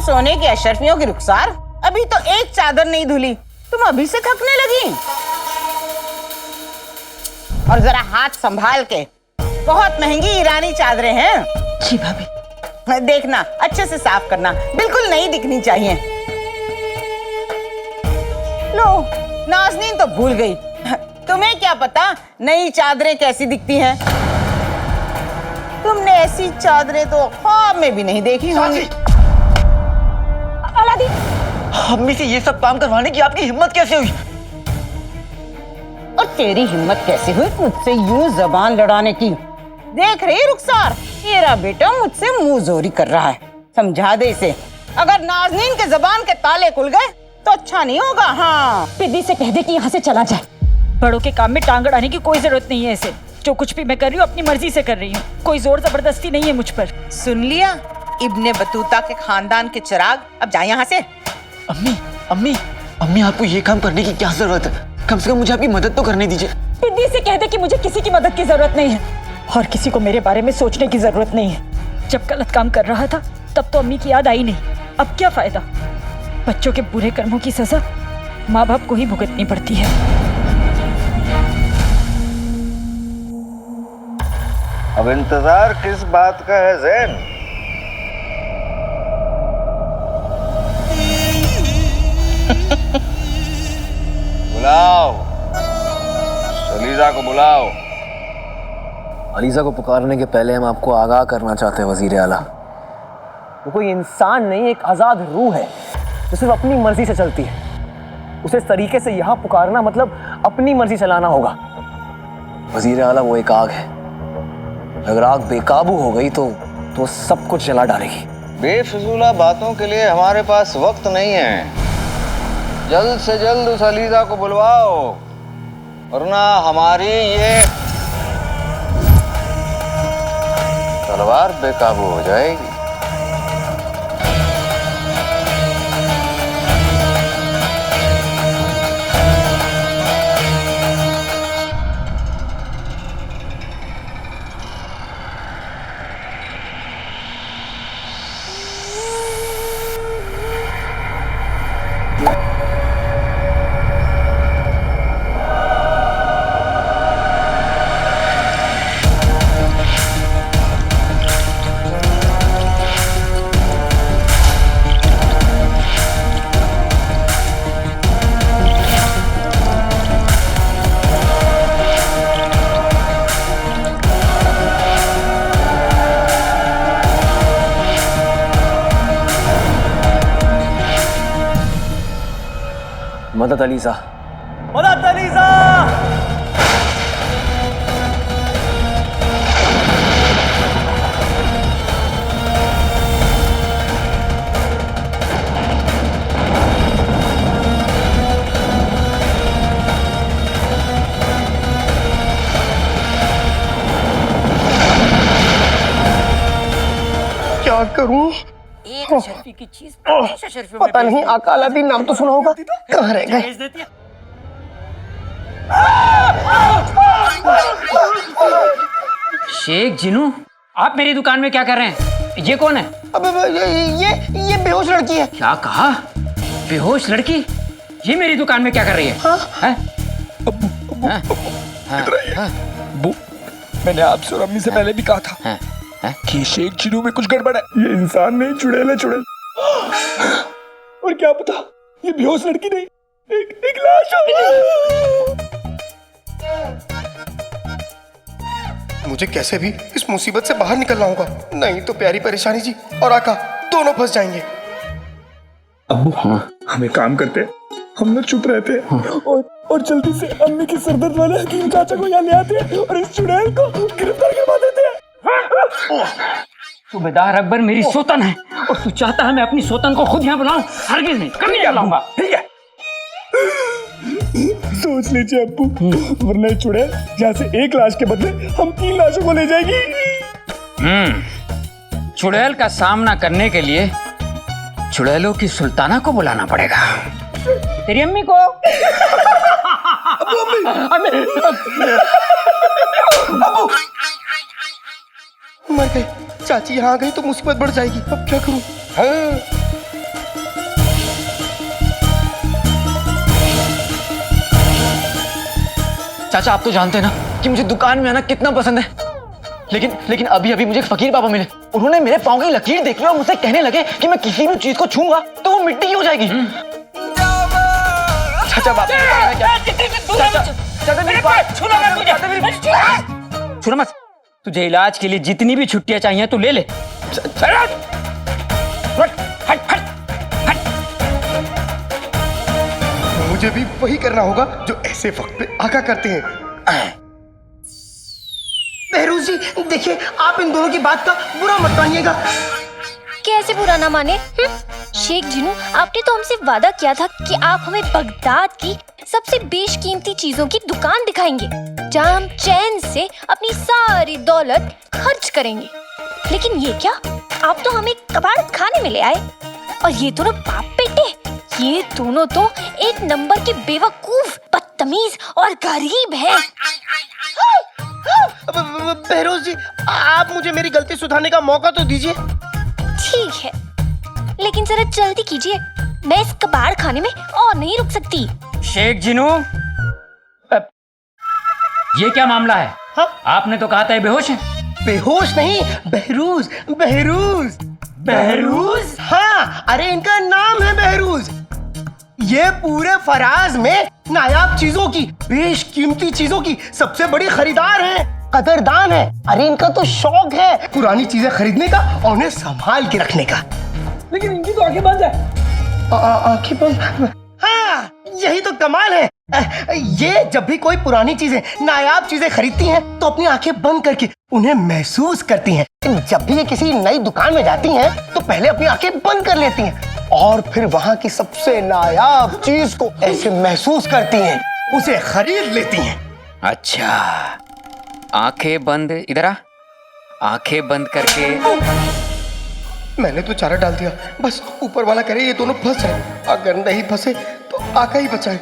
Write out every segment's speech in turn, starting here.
सोने की अशर्फियों की रुखसार, अभी तो एक चादर नहीं धुली, तुम अभी से थकने लगी। और जरा हाथ संभाल के, बहुत महंगी ईरानी चादरें हैं। जी भाभी। देखना, अच्छे से साफ करना, बिल्कुल नई दिखनी चाहिए। लो, नाज़नीन तो भूल गई। तुम्हें क्या पता नई चादरें कैसी दिखती हैं? तुमने ऐसी चादरें तो ख्वाब में भी नहीं देखी होंगी। अलादीन, अम्मी से ये सब काम करवाने की आपकी हिम्मत कैसे हुई? और तेरी हिम्मत कैसे हुई मुझसे यूं जबान लड़ाने की? देख रही रुखसार, तेरा बेटा मुझसे मुंह जोरी कर रहा है। समझा दे इसे, अगर नाज़नीन के जबान के ताले खुल गए तो अच्छा नहीं होगा। हाँ, पिद्दी से कह दे कि यहाँ से चला जाए। बड़ों के काम में टांग अड़ाने की कोई जरूरत नहीं है इसे। जो कुछ भी मैं कर रही हूँ अपनी मर्जी से कर रही हूँ, कोई जोर जबरदस्ती नहीं है मुझ पर। सुन लिया इब्ने बतूता के खानदान के चिराग, अब जा यहाँ से। अम्मी अम्मी अम्मी, आपको ये काम करने की क्या जरूरत है? कम से कम मुझे आपकी मदद तो करने दीजिए। पिद्दी से कह दे कि मुझे किसी की मदद की जरूरत नहीं है और किसी को मेरे बारे में सोचने की जरूरत नहीं है। जब गलत काम कर रहा था तब तो अम्मी की याद आई नहीं, अब क्या फायदा? बच्चों के बुरे कर्मों की सजा माँ बाप को ही भुगतनी पड़ती है। अब इंतजार किस बात का है ज़ैन? बुलाओ, सलीजा को बुलाओ। अलीजा को पुकारने के पहले हम आपको आगाह करना चाहते हैं वजीर आला, वो कोई इंसान नहीं, एक आज़ाद रूह है जो सिर्फ अपनी मर्जी से चलती है। उसे इस तरीके से यहाँ पुकारना मतलब अपनी मर्जी चलाना होगा। वजीर आला, वो एक आग है, अगर आग बेकाबू हो गई तो सब कुछ जला डालेगी। बेफिजूला बातों के लिए हमारे पास वक्त नहीं है। जल्द से जल्द उस अलीजा को बुलवाओ, वरना हमारी ये तलवार बेकाबू हो जाएगी। मदद अलीजा, मदद अलीजा। क्या करूं? एक अशर्फी की चीज पता नहीं, आका अलादीन नाम तो सुना होगा, कहाँ रह गए? शेख जिनू, आप मेरी दुकान में क्या कर रहे हैं? ये कौन है? अब ये बेहोश लड़की है। क्या कहा? बेहोश लड़की? ये मेरी दुकान में क्या कर रही है? हाँ? अब्बू, मैंने आपसे और अम्मी से पहले भी कहा था कि शेख जिनू में कुछ गड़बड़ है। ये इंसान नहीं, चुड़ैल है, चुड़ैल। और क्या पता ये बेहोश लड़की नहीं, एक लाश है। मुझे कैसे भी इस मुसीबत से बाहर निकलना होगा, नहीं तो प्यारी परेशानी जी और आका दोनों फंस जाएंगे। अब्बू, हम एक काम करते हैं, हम लोग चुप रहते हैं और जल्दी से अम्मी की सरदर्द वाले हकीम चाचा को यहाँ ले आते हैं और इस चुड़ैल को गिरफ्तार करवा देते हैं। सूबेदार अकबर मेरी सोतन है और तू चाहता है मैं अपनी सोतन को खुद यहाँ बुलाऊं? हरगिज़ नहीं, कभी नहीं बुलाऊंगा। ठीक है, सोच लीजिए अब्बू, वरना चुड़ैल यहाँ से एक लाश के बदले हम 3 लाशों को ले जाएगी। चुड़ैल का सामना करने के लिए चुड़ैलों की सुल्ताना को बुलाना पड़ेगा। तेरी अम्मी को। मर गई चाची, यहाँ आ गई तो मुसीबत बढ़ जाएगी, अब क्या करूं? हाँ, चाचा आप तो जानते हैं ना कि मुझे दुकान में आना कितना पसंद है, लेकिन अभी अभी मुझे फकीर पापा मिले। उन्होंने मेरे पाँव की लकीर देख ली और मुझसे कहने लगे कि मैं किसी भी चीज को छूंगा तो वो मिट्टी की हो जाएगी। चाचा बाप छूना मत। तुझे इलाज के लिए जितनी भी छुट्टियां चाहिए तू ले ले। मुझे भी वही करना होगा जो ऐसे वक्त पे आका करते हैं। बहरूज जी देखिए, आप इन दोनों की बात का बुरा मत मानिएगा। कैसे बुरा ना माने? शेख जिनू, आपने तो हमसे वादा किया था कि आप हमें बगदाद की सबसे बेशकीमती चीजों की दुकान दिखाएंगे जहां हम चैन से अपनी सारी दौलत खर्च करेंगे। लेकिन ये क्या, आप तो हमें कबाड़ खाने में ले आए। और ये दोनों बाप बेटे, ये दोनों तो एक नंबर के बेवकूफ, बदतमीज और गरीब हैं। बहरूज जी, आप मुझे मेरी गलती सुधारने का मौका तो दीजिए। ठीक है, लेकिन जरा जल्दी कीजिए, मैं इस कबाड़ खाने में और नहीं रुक सकती। शेख जिनू, ये क्या मामला है? हाँ? आपने तो कहा था ये बेहोश है। बेहोश नहीं, बहरूज। Behrouz Behrouz? हाँ, अरे इनका नाम है बहरूज। ये पूरे फराज में नायाब चीजों की, बेशकीमती चीजों की सबसे बड़ी खरीदार हैं, कदरदान है। अरे इनका तो शौक है पुरानी चीजें खरीदने का और उन्हें संभाल के रखने का। लेकिन इनकी तो आंखें बंद है। आंखें बंद? हाँ, यही तो कमाल है। ये जब भी कोई पुरानी चीजें, नायाब चीजें खरीदती हैं तो अपनी आंखें बंद करके उन्हें महसूस करती हैं। जब भी ये किसी नई दुकान में जाती हैं तो पहले अपनी आंखें बंद कर लेती हैं और फिर वहां की सबसे नायाब चीज को ऐसे महसूस करती हैं, उसे खरीद लेती हैं। अच्छा, आंखें बंद, इधर आ। आंखें बंद करके मैंने तो चारा डाल दिया, बस ऊपर वाला करे ये दोनों फंस जाए। अगर नहीं फंसे तो आका ही बचाए।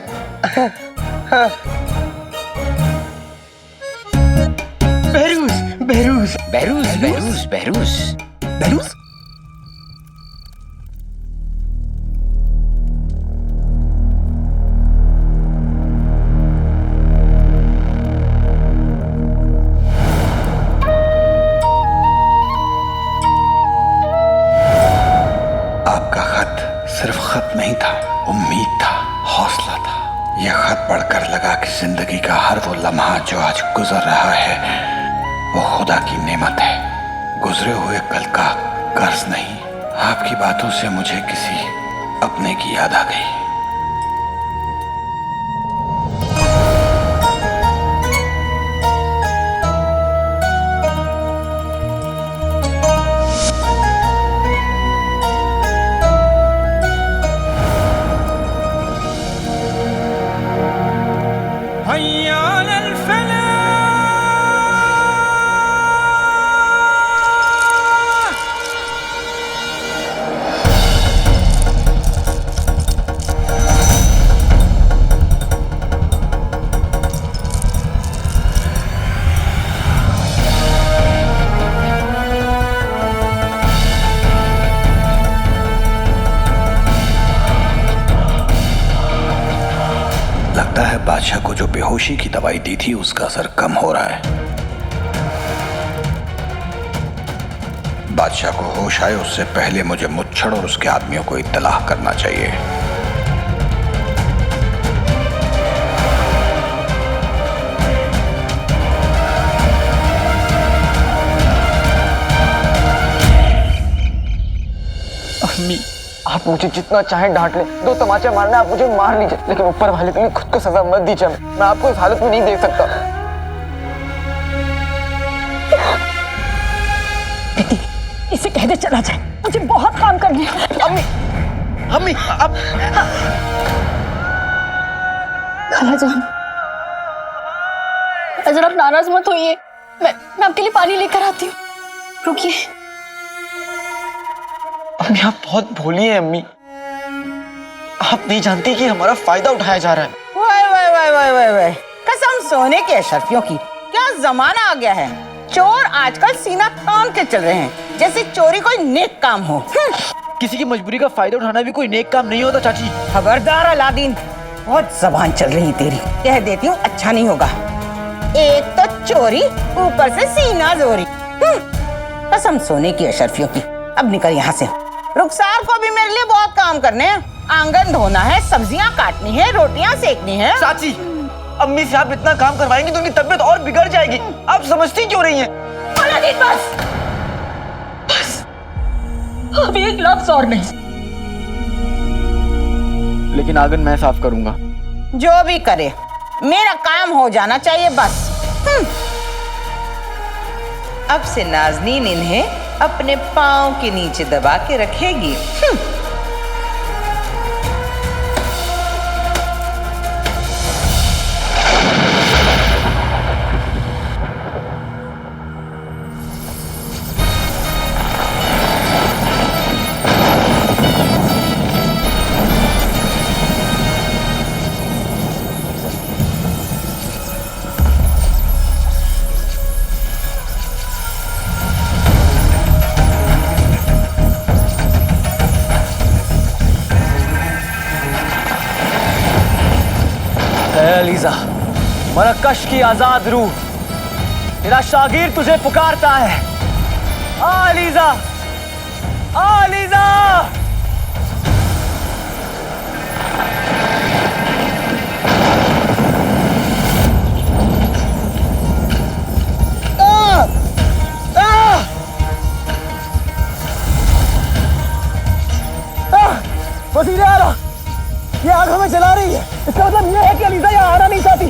Behrouz Behrouz Behrouz Behrouz Behrouz Behrouz. आपका खत सिर्फ खत नहीं था, उम्मीद था, हौसला था। यह खत पढ़कर लगा कि जिंदगी का हर वो लम्हा जो आज गुजर रहा है वो खुदा की नेमत है, गुजरे हुए कल का कर्ज नहीं। आपकी बातों से मुझे किसी अपने की याद आ गई। लगता है बादशाह को जो बेहोशी की दवाई दी थी उसका असर कम हो रहा है। बादशाह को होश आए उससे पहले मुझे मुच्छड़ और उसके आदमियों को इत्तलाह करना चाहिए। अम्मी, आप मुझे जितना चाहे डांट ले, 2 तमाचे मारना, आप मुझे मार लीजिए, लेकिन ऊपर वाले के लिए खुद को सजा मत दीजिए। मैं आपको इस हालत में नहीं देख सकता। बेटी, इसे कह दे चला जाए, मुझे बहुत काम करने हैं। अम्मी, अम्मी, अब खालाजान, अजर आप नाराज मत होइए, मैं आपके लिए पानी लेकर आती हूँ, रुकिए। अम्मी, आप बहुत भोली हैं अम्मी। आप नहीं जानती कि हमारा फायदा उठाया जा रहा है। वाह वाह वाह वाह वाह वाह, कसम सोने के अशरफियों की, क्या जमाना आ गया है। चोर आजकल सीना तान के चल रहे हैं जैसे चोरी कोई नेक काम हो। किसी की मजबूरी का फायदा उठाना भी कोई नेक काम नहीं होता चाची। खबरदार अलादीन, बहुत जबान चल रही तेरी, कह देती हूँ अच्छा नहीं होगा। एक तो चोरी, ऊपर से सीना जोरी। कसम सोने की अशरफियों की। अब निकल यहाँ से। रुखसार को भी मेरे लिए बहुत काम करने हैं। आंगन धोना है, सब्जियां काटनी है, रोटियां सेकनी है। चाची, अम्मी से आप इतना काम करवाएंगी तो उनकी तबीयत और बिगड़ जाएगी। आप समझती क्यों रही हैं? बस बस, अब एक लफ्ज और नहीं। लेकिन आंगन मैं साफ करूंगा। जो भी करे, मेरा काम हो जाना चाहिए बस। अब से नाज़नीन इन्हें अपने पाँव के नीचे दबा के रखेगी। अलीजा, मरकश की आजाद रूह, तेरा शागिर तुझे पुकारता है। ELISA, ELISA. वज़ीर आला, ये आग हमें जला रही है। इसका मतलब ये है कि अलीजा यहाँ आना नहीं चाहती।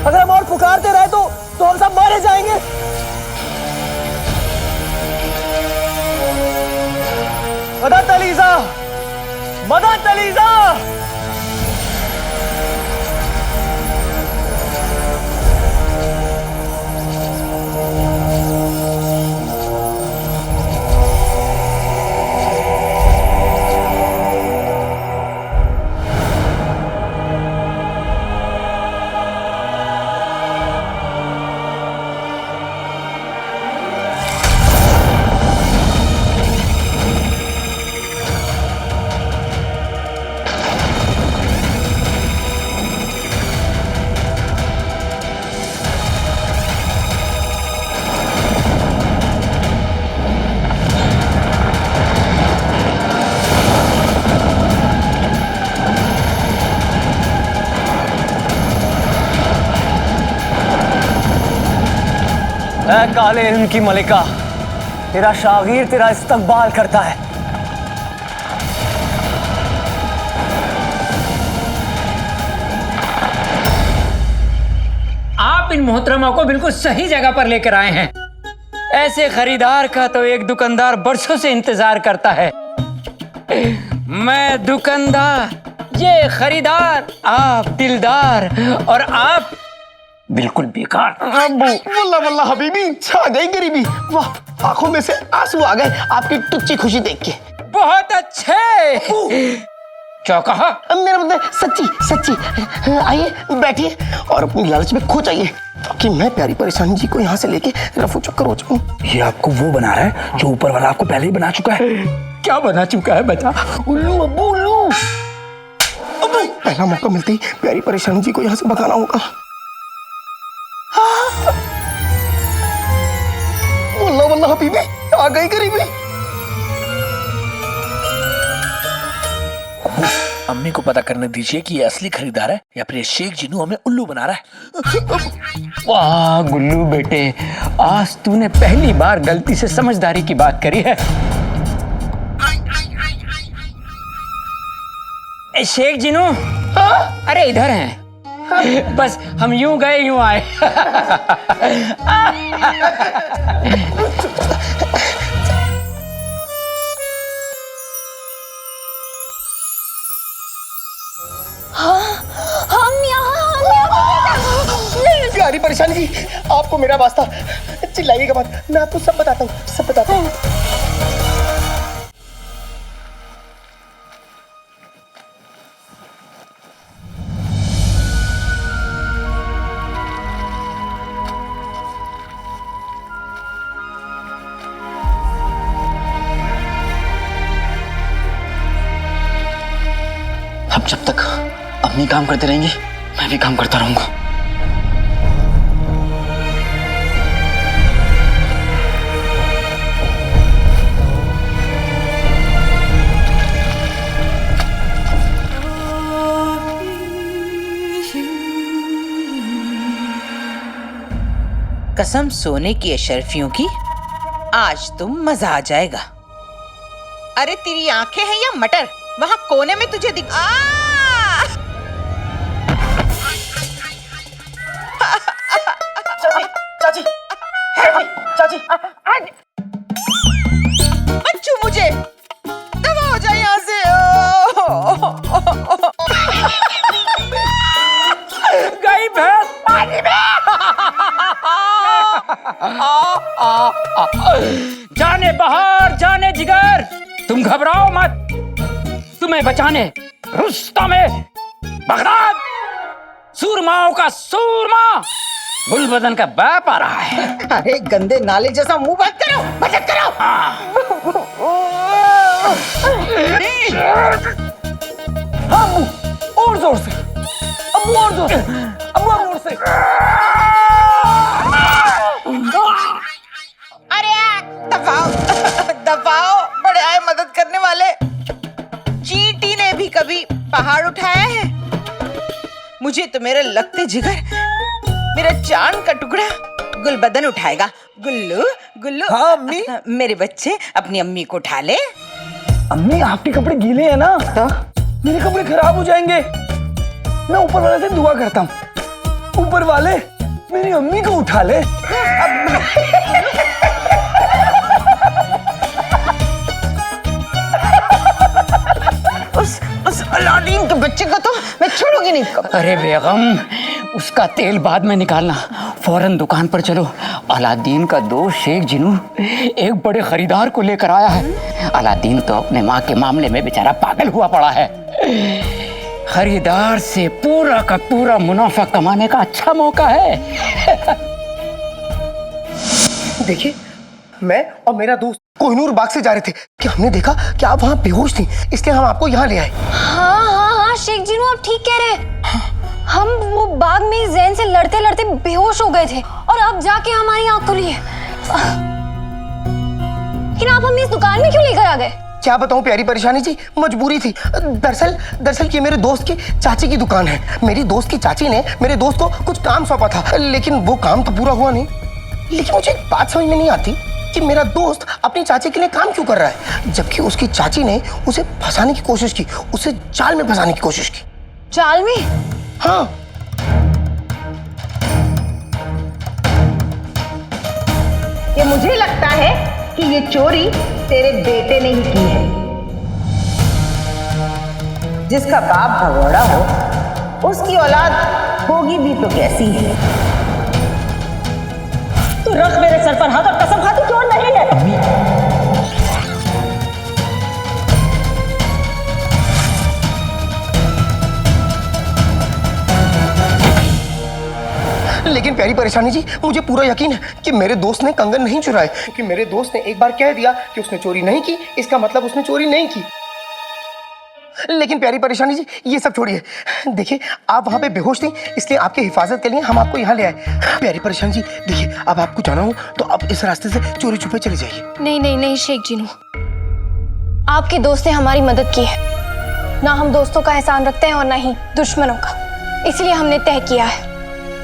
अगर हम और पुकारते रहे तो हम सब मारे जाएंगे। मदद अलीजा, मदद अलीजा। ऐ काले इल्म की मलिका, तेरा शागिर तेरा इस्तकबाल करता है। आप इन मोहतरमा को बिल्कुल सही जगह पर लेकर आए हैं। ऐसे खरीदार का तो एक दुकानदार बरसों से इंतजार करता है। मैं दुकानदार, ये खरीदार, आप दिलदार और आप बिल्कुल बेकार। अब्बू, वल्ला वल्ला हबीबी, छा गई गरीबी। वाह, आंखों में से आंसू आ गए आपकी टुच्ची खुशी देख के। बहुत अच्छे। क्या कहा? मेरा मतलब सच्ची सच्ची। आइए बैठिए और अपनी लालच में खो जाइए ताकि मैं प्यारी परेशानी जी को यहाँ से लेके रफू चक्कर हो जाऊं। ये आपको वो बना रहा है जो ऊपर वाला आपको पहले ही बना चुका है। क्या बना चुका है बता? उल्लू अब्बू, उल्लू। अब्बू, पहला मौका मिलते ही प्यारी परेशानी जी को यहाँ से भगाना होगा। वल्ला वल्ला हबीबी, आ गई गरीबी। अम्मी को पता करने दीजिए कि ये असली खरीदार है या फिर ये शेख जिन्नू हमें उल्लू बना रहा है। वाह गुल्लू बेटे, आज तूने पहली बार गलती से समझदारी की बात करी है। ए, शेख जिन्नू, अरे इधर हैं। बस हम यूं गए यूं आए। हम यहाँ प्यारी परेशानी जी, आपको मेरा वास्ता, चिल्लाइएगा मत, मैं आपको सब बताता हूँ, सब बताता हूँ। अब जब तक अम्मी काम करते रहेंगी, मैं भी काम करता रहूंगा। कसम सोने की अशरफियों की, आज तुम मजा आ जाएगा। अरे तेरी आंखें हैं या मटर? वहां कोने में तुझे दिख चाची चाची मत छू मुझे, दबा हो जाए यहाँ से। गई भैंस पानी में। जाने बहार जाने जिगर, तुम घबराओ मत। तुम्हें बचाने रुस्तम है बगदाद, सूरमाओं का सूरमा गुलबदन का बाप आ रहा है। अरे गंदे नाले जैसा मुंह बंद करो, बचत करो। हाँ अम्मू, और जोर से अम्मू, और जोर से अम्मू, और जोर से। अरे दबाओ दबाओ, बड़े आए मदद करने वाले। चींटी ने भी कभी पहाड़ उठाया है? मुझे तो मेरे लगते जिगर, मेरा चांद का टुकड़ा गुलबदन उठाएगा। गुल्लू गुल्लू। हाँ अम्मी। मेरे बच्चे अपनी अम्मी को उठा ले। अम्मी आपके कपड़े गीले हैं ना, तो मेरे कपड़े खराब हो जाएंगे। मैं ऊपर वाले से दुआ करता हूँ, ऊपर वाले मेरी अम्मी को उठा ले। उस अलादीन के बच्चे को तो मैं छोड़ूंगी नहीं। अरे बेगम, उसका तेल बाद में निकालना, फौरन दुकान पर चलो। अलादीन का दोस्त शेख जिनू एक बड़े खरीदार को लेकर आया है। अलादीन तो अपने माँ के मामले में बेचारा पागल हुआ पड़ा है। खरीदार से पूरा का पूरा मुनाफा कमाने का अच्छा मौका है। देखिए, मैं और मेरा दोस्त कोहिनूर बाग से जा रहे थे कि हमने देखा कि आप वहाँ बेहोश थी, इसलिए हम आपको यहाँ ले आए। हाँ हाँ हाँ शेख जिनू, आप ठीक कह रहे हैं। हम वो बाग में जैन से लड़ते लड़ते बेहोश हो गए थे और अब जाके हमारी आंख खुली है। लेकिन आप हमें इस दुकान में क्यों लेकर आ गए? क्या बताऊं प्यारी परेशानी जी, मजबूरी थी। दरअसल ये मेरे दोस्त की चाची की दुकान है। मेरी दोस्त की चाची ने मेरे दोस्त को कुछ काम सौंपा था, लेकिन वो काम तो पूरा हुआ नहीं। लेकिन मुझे एक बात समझ में नहीं आती कि मेरा दोस्त अपनी चाची के लिए काम क्यों कर रहा है, जबकि उसकी चाची ने उसे फंसाने की कोशिश की, उसे जाल में फंसाने की कोशिश की। जाल में? हाँ। ये मुझे लगता है कि ये चोरी तेरे बेटे ने ही की है। जिसका बाप भगोड़ा हो, उसकी औलाद होगी भी तो कैसी है। तू रख मेरे सर पर हाथ और कसम खा, तू चोर नहीं है। लेकिन प्यारी परेशानी जी, मुझे पूरा यकीन है कि मेरे दोस्त ने कंगन नहीं चुराए, क्योंकि मेरे दोस्त ने एक बार कह दिया कि उसने चोरी नहीं की, इसका मतलब उसने चोरी नहीं की। लेकिन प्यारी परेशानी जी, ये सब छोड़िए। देखिए, आप वहाँ पे बेहोश थी, इसलिए आपकी हिफाजत के लिए हम आपको यहाँ ले आए। प्यारी परेशानी जी, देखिए, अब आपको जाना हो तो आप इस रास्ते से चोरी छुपे चले जाइए। नहीं नहीं नहीं शेख जिनू, आपके दोस्त ने हमारी मदद की है। ना हम दोस्तों का एहसान रखते हैं और ना ही दुश्मनों का। इसलिए हमने तय किया है,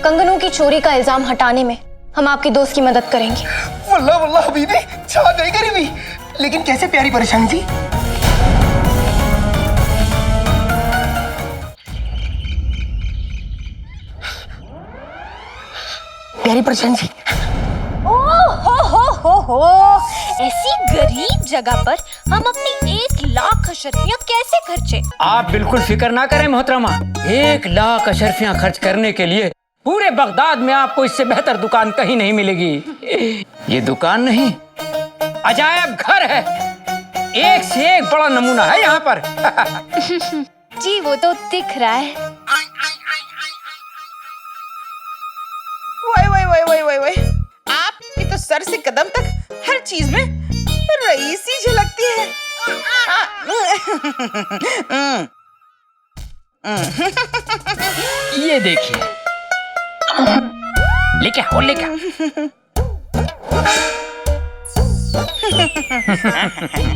कंगनों की चोरी का इल्जाम हटाने में हम आपके दोस्त की मदद करेंगे। वल्लाह वल्लाह हबीबी, छा गई गरीबी। लेकिन कैसे प्यारी परेशानी जी? प्यारी परेशानी जी, हो ऐसी गरीब जगह पर हम अपनी 1 लाख अशरफियां कैसे खर्चे? आप बिल्कुल फिक्र ना करें मोहतरमा, 1 लाख अशरफियां खर्च करने के लिए पूरे बगदाद में आपको इससे बेहतर दुकान कहीं नहीं मिलेगी। ये दुकान नहीं, अजायब घर है। एक से एक बड़ा नमूना है यहाँ पर। जी वो तो दिख रहा है। वही आपकी तो सर से कदम तक हर चीज में रईसी झलकती है। ये देखिए, लेके हो लेके।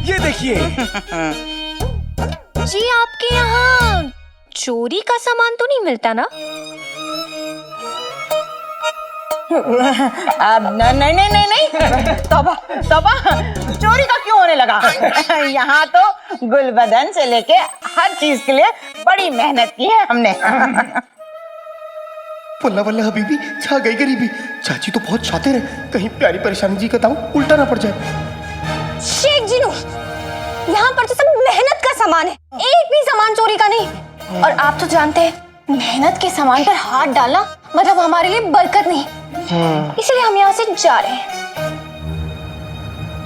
ये देखिए जी, आपके यहाँ चोरी का सामान तो नहीं मिलता ना? नहीं नहीं नहीं नहीं, तौबा तौबा, चोरी का क्यों होने लगा? यहाँ तो गुलबदन से लेके हर चीज के लिए बड़ी मेहनत की है हमने। वल्ला वल्ला हबीबी, छा गई गरीबी। चाची तो बहुत शातिर है, कहीं प्यारी परेशानी जी का दाम उल्टा ना पड़ जाए। शेख जिनू, यहाँ पर तो सब मेहनत का सामान है, एक भी सामान चोरी का नहीं। और आप तो जानते हैं, मेहनत के सामान पर हाथ डालना मतलब हमारे लिए बरकत नहीं, इसलिए हम यहाँ से जा रहे हैं।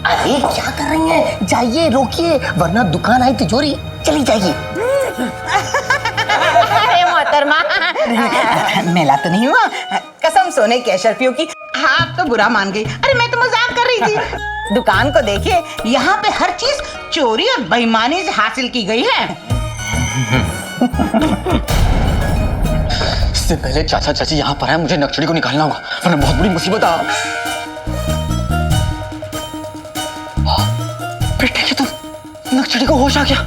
अरे क्या कर रही हैं? जाइए, रोकिए, वरना दुकान आई तिजोरी चली जाएगी। अरे मोहतरमा, मेला तो नहीं हुआ, कसम सोने की अशरफियों की। आप तो बुरा मान गई। अरे मैं तो मजाक कर रही थी। दुकान को देखिए, यहाँ पे हर चीज चोरी और बेईमानी से हासिल की गई है। इससे पहले चाचा चाची यहाँ पर आए, मुझे नक्शड़ी को निकालना होगा, वरना बहुत बड़ी मुसीबत आ। बेटे की तो नक्शड़ी को होश आ गया।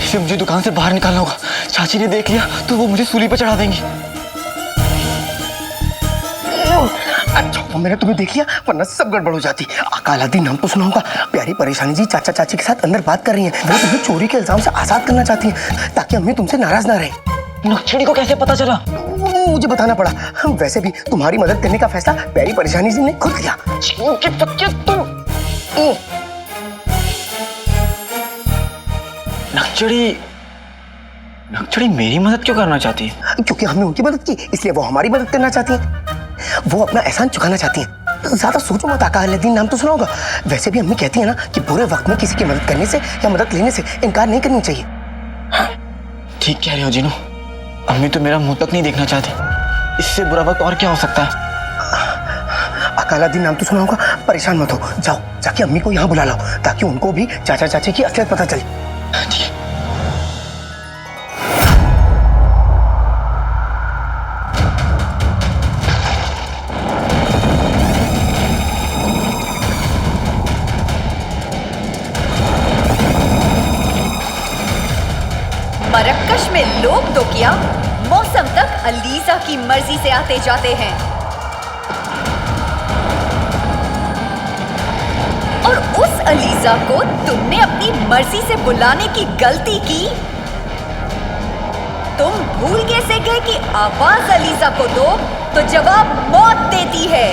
इसे मुझे दुकान से बाहर निकालना होगा। चाची ने देख लिया तो वो मुझे सूली पर चढ़ा देंगी। अच्छा मैंने तुम्हें देख लिया, वरना सब गड़बड़ हो जाती। आका अलादीन नाम तो सुना होगा। प्यारी परेशानी जी चाचा चाची के साथ अंदर बात कर रही हैं। वो तुम्हें चोरी के इल्जाम से आजाद करना चाहती हैं, ताकि अम्मी तुमसे नाराज ना रहे। नक्शड़ी को कैसे पता चला? मुझे बताना पड़ा। वैसे भी तुम्हारी मदद करने का फैसला प्यारी परेशानी जी ने खुद लिया। नक्शड़ी मेरी मदद क्यों करना चाहती है? क्योंकि हमने उनकी मदद की, इसलिए वो हमारी मदद करना चाहती हैं। वो अपना एहसान चुकाना चाहती हैं। ज्यादा सोचो मत, आका अलादीन नाम तो सुना होगा। वैसे भी अम्मी कहती है ना कि बुरे वक्त में किसी की मदद करने से या मदद लेने से इनकार नहीं करनी चाहिए। ठीक कह रहे हो जीनू, अम्मी तो मेरा मुंह तक नहीं देखना चाहती। इससे बुरा वक्त और क्या हो सकता है? आका अलादीन नाम तो सुना होगा। परेशान मत हो, जाओ जाके अम्मी को यहाँ बुला लाओ, ताकि उनको भी चाचा चाची की असलियत पता चले। ठीक है। मरक्कश में लोग तो क्या, मौसम तक अलीजा की मर्जी से आते जाते हैं। और उस अलीजा को तुमने अपनी मर्जी से बुलाने की गलती की। तुम भूल कैसे गए कि आवाज अलीजा को दो तो जवाब मौत देती है।